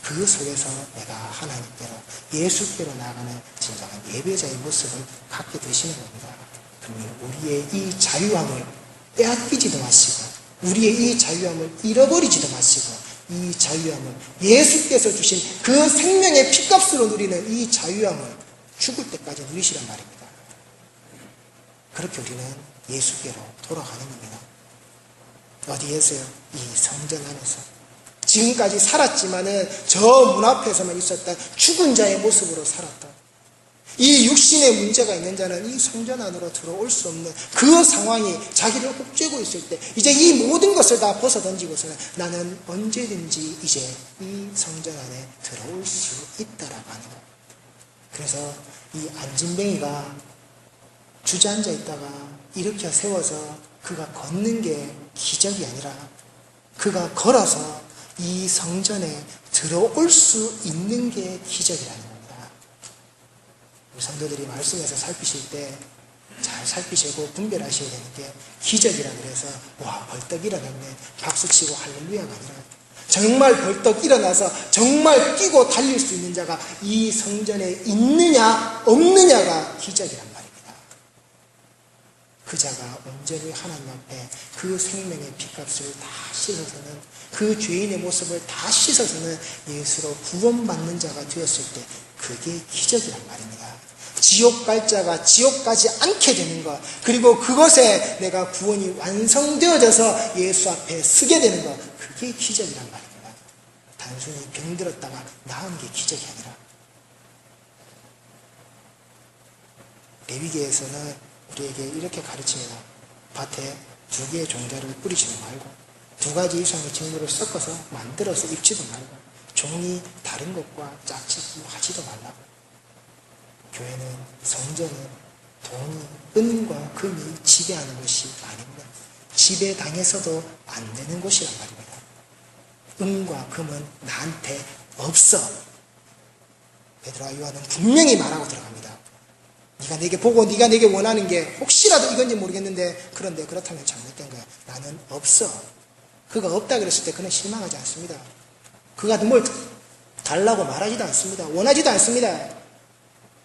그 속에서 내가 하나님께로, 예수께로 나아가는 진정한 예배자의 모습을 갖게 되시는 겁니다. 우리의 이 자유함을 빼앗기지도 마시고 우리의 이 자유함을 잃어버리지도 마시고 이 자유함을 예수께서 주신 그 생명의 피값으로 누리는 이 자유함을 죽을 때까지 누리시란 말입니다. 그렇게 우리는 예수께로 돌아가는 겁니다. 어디에서요? 이 성전 안에서. 지금까지 살았지만은 저 문 앞에서만 있었던 죽은 자의 모습으로 살았다. 이 육신의 문제가 있는 자는 이 성전 안으로 들어올 수 없는 그 상황이 자기를 옥죄고 있을 때 이제 이 모든 것을 다 벗어던지고서는 나는 언제든지 이제 이 성전 안에 들어올 수 있다라고 하는 것. 그래서 이 안진뱅이가 주저앉아 있다가 일으켜 세워서 그가 걷는 게 기적이 아니라 그가 걸어서 이 성전에 들어올 수 있는 게 기적이라는 겁니다. 우리 성도들이 말씀에서 살피실 때 잘 살피시고 분별하셔야 되는 게 기적이라 그래서 와 벌떡 일어났네 박수치고 할렐루야가 아니라 정말 벌떡 일어나서 정말 뛰고 달릴 수 있는 자가 이 성전에 있느냐 없느냐가 기적이란 말입니다. 그 자가 온전히 하나님 앞에 그 생명의 피값을 다 씻어서는 그 죄인의 모습을 다 씻어서는 예수로 구원받는 자가 되었을 때 그게 기적이란 말입니다. 지옥 갈 자가 지옥 가지 않게 되는 것, 그리고 그것에 내가 구원이 완성되어져서 예수 앞에 서게 되는 것, 그게 기적이란 말입니다. 단순히 병들었다가 나은 게 기적이 아니라. 레위기에서는 우리에게 이렇게 가르칩니다. 밭에 2개의 종자를 뿌리지도 말고 2가지 이상의 작물을 섞어서 만들어서 입지도 말고 종이 다른 것과 짝짓기 하지도 말라고. 교회는, 성전은 돈이, 은과 금이 지배하는 것이 아닙니다. 지배당해서도 안 되는 곳이란 말입니다. 은과 금은 나한테 없어. 베드로와 요한은 분명히 말하고 들어갑니다. 네가 내게 보고 네가 내게 원하는 게 혹시라도 이건지 모르겠는데 그런데 그렇다면 잘못된 거야. 나는 없어. 그가 없다 그랬을 때 그는 실망하지 않습니다. 그가 뭘 달라고 말하지도 않습니다. 원하지도 않습니다.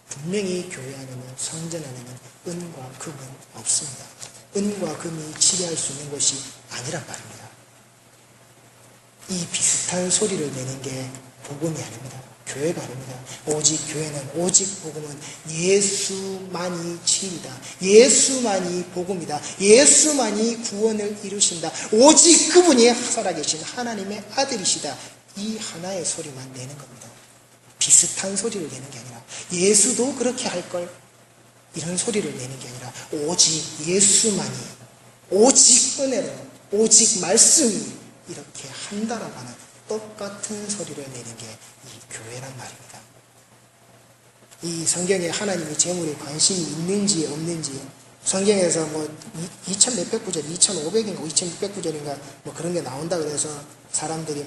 분명히 교회 안에는, 성전 안에는 은과 금은 없습니다. 은과 금이 지배할 수 있는 것이 아니란 말입니다. 이 비슷한 소리를 내는 게 복음이 아닙니다. 교회가 아닙니다. 오직 교회는, 오직 복음은 예수만이 진리다. 예수만이 복음이다. 예수만이 구원을 이루신다. 오직 그분이 살아계신 하나님의 아들이시다. 이 하나의 소리만 내는 겁니다. 비슷한 소리를 내는 게 아니라 예수도 그렇게 할걸 이런 소리를 내는 게 아니라 오직 예수만이, 오직 은혜로, 오직 말씀이 이렇게 한다라고 하는 똑같은 소리를 내는 게 이 교회란 말입니다. 이 성경에 하나님이 재물에 관심이 있는지 없는지, 성경에서 뭐 2,몇백 구절, 2,500인가 2,600구절인가 뭐 그런 게 나온다 그래서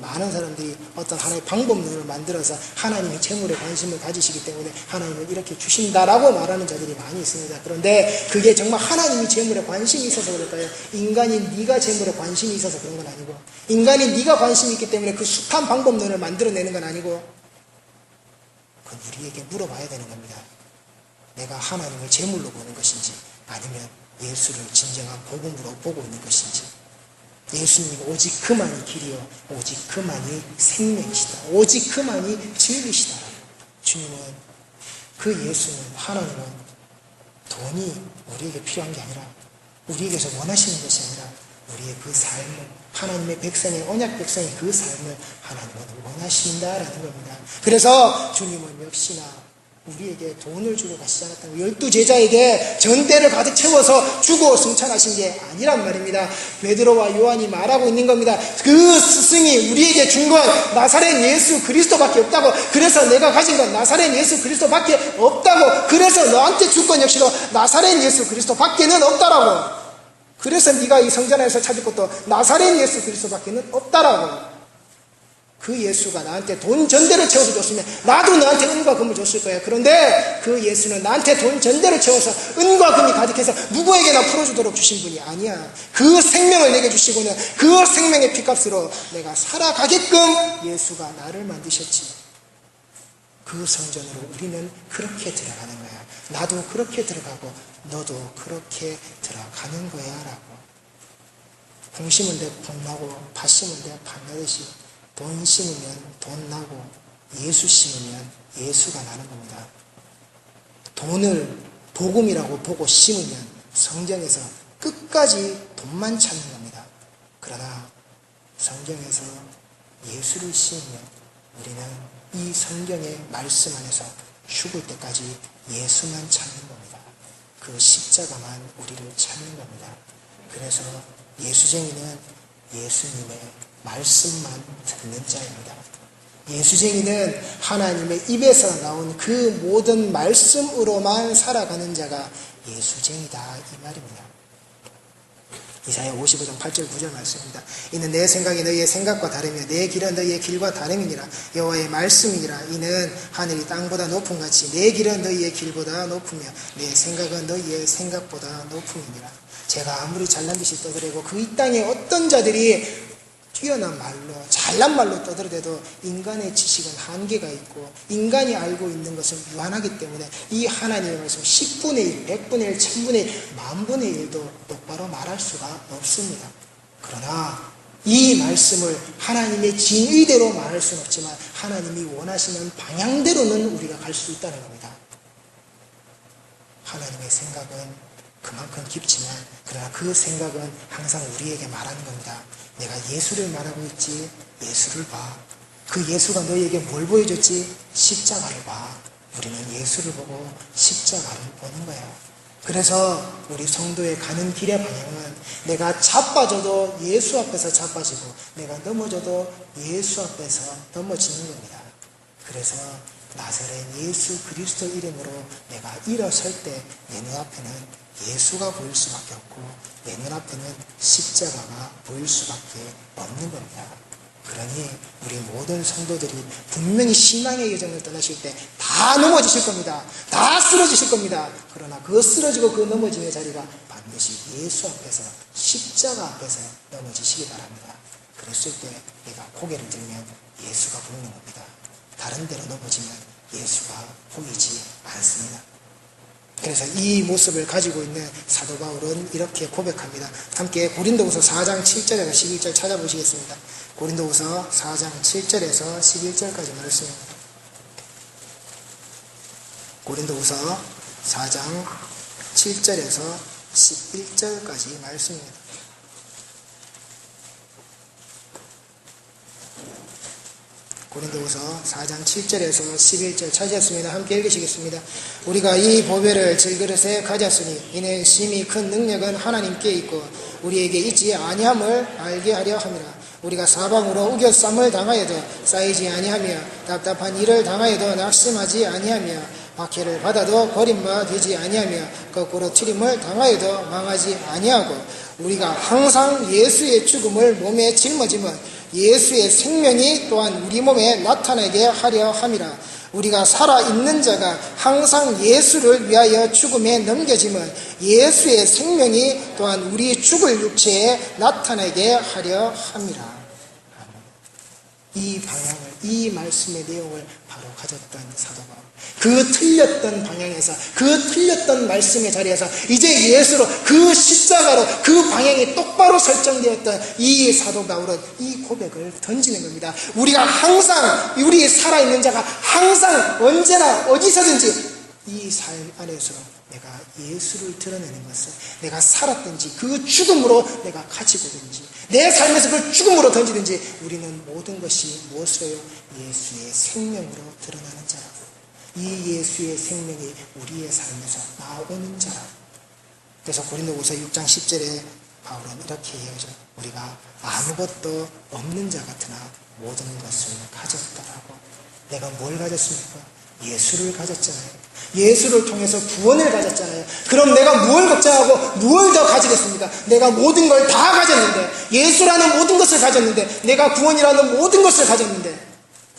많은 사람들이 어떤 하나의 방법론을 만들어서 하나님이 재물에 관심을 가지시기 때문에 하나님은 이렇게 주신다라고 말하는 자들이 많이 있습니다. 그런데 그게 정말 하나님이 재물에 관심이 있어서 그럴까요? 인간인 네가 재물에 관심이 있어서 그런 건 아니고, 인간인 네가 관심이 있기 때문에 그 숱한 방법론을 만들어내는 건 아니고, 그건 우리에게 물어봐야 되는 겁니다. 내가 하나님을 재물로 보는 것인지 아니면 예수를 진정한 복음으로 보고 있는 것인지. 예수님 오직 그만이 길이요 오직 그만이 생명이시다. 오직 그만이 진리시다. 주님은, 그 예수는, 하나님은 돈이 우리에게 필요한 게 아니라, 우리에게서 원하시는 것이 아니라 우리의 그 삶을, 하나님의 백성의, 언약 백성의 그 삶을 하나님은 원하신다라는 겁니다. 그래서 주님은 역시나 우리에게 돈을 주고 가시지 않았다고, 12제자에게 전대를 가득 채워서 주고 승천하신 게 아니란 말입니다. 베드로와 요한이 말하고 있는 겁니다. 그 스승이 우리에게 준 건 나사렛 예수 그리스도밖에 없다고. 그래서 내가 가진 건 나사렛 예수 그리스도밖에 없다고. 그래서 너한테 줄 건 역시도 나사렛 예수 그리스도밖에는 없다라고. 그래서 네가 이 성전에서 찾을 것도 나사렛 예수 그리스도밖에는 없다라고. 그 예수가 나한테 돈 전대를 채워서 줬으면 나도 너한테 은과 금을 줬을 거야. 그런데 그 예수는 나한테 돈 전대를 채워서 은과 금이 가득해서 누구에게나 풀어주도록 주신 분이 아니야. 그 생명을 내게 주시고는 그 생명의 피값으로 내가 살아가게끔 예수가 나를 만드셨지. 그 성전으로 우리는 그렇게 들어가는 거야. 나도 그렇게 들어가고 너도 그렇게 들어가는 거야 라고. 콩 심은 데 콩 나고 팥 심은 데 팥 나듯이 돈 심으면 돈 나고 예수 심으면 예수가 나는 겁니다. 돈을 복음이라고 보고 심으면 성경에서 끝까지 돈만 찾는 겁니다. 그러나 성경에서 예수를 심으면 우리는 이 성경의 말씀 안에서 죽을 때까지 예수만 찾는 겁니다. 그 십자가만 우리를 찾는 겁니다. 그래서 예수쟁이는 예수님의 말씀만 듣는 자입니다. 예수쟁이는 하나님의 입에서 나온 그 모든 말씀으로만 살아가는 자가 예수쟁이다 이 말입니다. 이사야 55장 8절 9절 말씀입니다. 이는 내 생각이 너희의 생각과 다르며 내 길은 너희의 길과 다름이니라. 여호와의 말씀이니라. 이는 하늘이 땅보다 높음 같이 내 길은 너희의 길보다 높으며 내 생각은 너희의 생각보다 높음이니라. 제가 아무리 잘난 듯이 떠들고 그 이 땅에 어떤 자들이 뛰어난 말로 잘난 말로 떠들어대도 인간의 지식은 한계가 있고 인간이 알고 있는 것은 유한하기 때문에 이 하나님의 말씀 10분의 1, 100분의 1, 1000분의 1, 만분의 1도 똑바로 말할 수가 없습니다. 그러나 이 말씀을 하나님의 진의대로 말할 수는 없지만 하나님이 원하시는 방향대로는 우리가 갈 수 있다는 겁니다. 하나님의 생각은 그만큼 깊지만 그러나 그 생각은 항상 우리에게 말하는 겁니다. 내가 예수를 말하고 있지 예수를 봐. 그 예수가 너희에게 뭘 보여줬지? 십자가를 봐. 우리는 예수를 보고 십자가를 보는 거예요. 그래서 우리 성도의 가는 길의 방향은 내가 자빠져도 예수 앞에서 자빠지고 내가 넘어져도 예수 앞에서 넘어지는 겁니다. 그래서 나사렛 예수 그리스도 이름으로 내가 일어설 때 내 눈앞에는 예수가 보일 수밖에 없고 내 눈앞에는 십자가가 보일 수밖에 없는 겁니다. 그러니 우리 모든 성도들이 분명히 신앙의 여정을 떠나실 때 다 넘어지실 겁니다. 다 쓰러지실 겁니다. 그러나 그 쓰러지고 그 넘어지는 자리가 반드시 예수 앞에서 십자가 앞에서 넘어지시기 바랍니다. 그랬을 때 내가 고개를 들면 예수가 보이는 겁니다. 다른 데로 넘어지면 예수가 보이지 않습니다. 그래서 이 모습을 가지고 있는 사도 바울은 이렇게 고백합니다. 함께 고린도후서 4장 7절에서 11절 찾아보시겠습니다. 고린도후서 4장 7절에서 11절까지 말씀입니다. 고린도후서 4장 7절에서 11절까지 말씀입니다. 고린도후서 4장 7절에서 11절 찾으셨습니다. 함께 읽으시겠습니다. 우리가 이 보배를 질그릇에 가졌으니 이는 심히 큰 능력은 하나님께 있고 우리에게 있지 아니함을 알게 하려 함이라. 우리가 사방으로 우겨쌈을 당하여도 쌓이지 아니하며 답답한 일을 당하여도 낙심하지 아니하며 박해를 받아도 버림바 되지 아니하며 거꾸로 트림을 당하여도 망하지 아니하고 우리가 항상 예수의 죽음을 몸에 짊어지면 예수의 생명이 또한 우리 몸에 나타나게 하려 함이라. 우리가 살아있는 자가 항상 예수를 위하여 죽음에 넘겨지면 예수의 생명이 또한 우리 죽을 육체에 나타나게 하려 함이라. 이 방향을, 이 말씀의 내용을 바로 가졌던 사도 바울. 그 틀렸던 방향에서, 그 틀렸던 말씀의 자리에서 이제 예수로, 그 십자가로 그 방향이 똑바로 설정되었던 이 사도 바울은 이 고백을 던지는 겁니다. 우리가 항상, 우리 살아있는 자가 항상 언제나 어디서든지 이 삶 안에서 내가 예수를 드러내는 것을, 내가 살았든지 그 죽음으로 내가 가지고든지 내 삶에서 그 죽음으로 던지든지 우리는 모든 것이 무엇으로요? 예수의 생명으로 드러나는 자라고. 이 예수의 생명이 우리의 삶에서 나오는 자라고. 그래서 고린도후서 6장 10절에 바울은 이렇게 얘기하죠. 우리가 아무것도 없는 자 같으나 모든 것을 가졌다라고. 내가 뭘 가졌습니까? 예수를 가졌잖아요. 예수를 통해서 구원을 가졌잖아요. 그럼 내가 무엇을 걱정하고 무엇을 더 가지겠습니까? 내가 모든 걸 다 가졌는데, 예수라는 모든 것을 가졌는데, 내가 구원이라는 모든 것을 가졌는데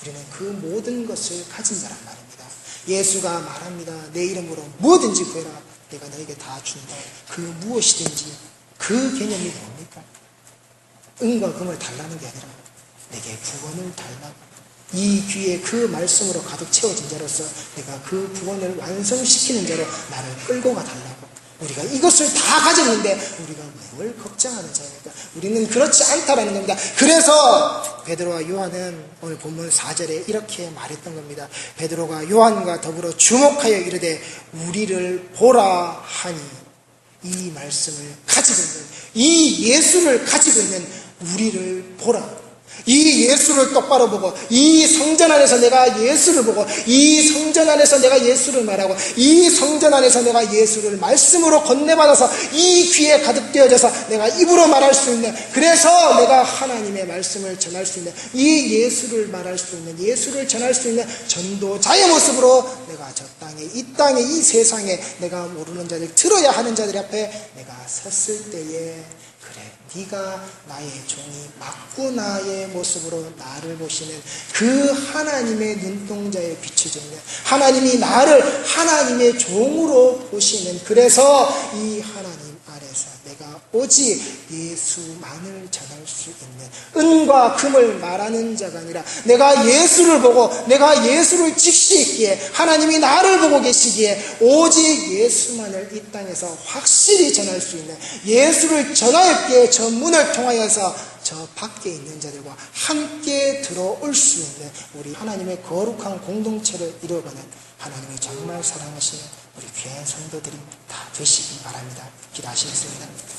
우리는 그 모든 것을 가진 자란 말입니다. 예수가 말합니다. 내 이름으로 뭐든지 구해라. 내가 너에게 다 준다. 그 무엇이든지 그 개념이 뭡니까? 은과 금을 달라는 게 아니라 내게 구원을 달라고. 이 귀에 그 말씀으로 가득 채워진 자로서 내가 그 구원을 완성시키는 자로 나를 끌고 가달라고. 우리가 이것을 다 가졌는데 우리가 뭘 걱정하는 자입니까? 우리는 그렇지 않다라는 겁니다. 그래서 베드로와 요한은 오늘 본문 4절에 이렇게 말했던 겁니다. 베드로가 요한과 더불어 주목하여 이르되 우리를 보라 하니, 이 말씀을 가지고 있는, 이 예수를 가지고 있는 우리를 보라. 이 예수를 똑바로 보고, 이 성전 안에서 내가 예수를 보고, 이 성전 안에서 내가 예수를 말하고, 이 성전 안에서 내가 예수를 말씀으로 건네받아서 이 귀에 가득 되어져서 내가 입으로 말할 수 있는, 그래서 내가 하나님의 말씀을 전할 수 있는, 이 예수를 말할 수 있는, 예수를 전할 수 있는 전도자의 모습으로 내가 저 땅에, 이 땅에, 이 세상에 내가 모르는 자들, 들어야 하는 자들 앞에 내가 섰을 때에, 그래, 네가 나의 종이 맞고 나의 모습으로 나를 보시는 그 하나님의 눈동자에 비춰져 있는, 하나님이 나를 하나님의 종으로 보시는, 그래서 이 하나님 아래서 내가 오직 예수만을 전할 수 있는, 은과 금을 말하는 자가 아니라 내가 예수를 보고 내가 예수를 직시 있기에, 하나님이 나를 보고 계시기에 오직 예수만을 이 땅에서 확실히 전할 수 있는, 예수를 전하였기에 저 문을 통하여서 저 밖에 있는 자들과 함께 들어올 수 있는 우리 하나님의 거룩한 공동체를 이루어가는, 하나님이 정말 사랑하시는 우리 귀한 성도들이 다 되시기 바랍니다. 기도하시겠습니다.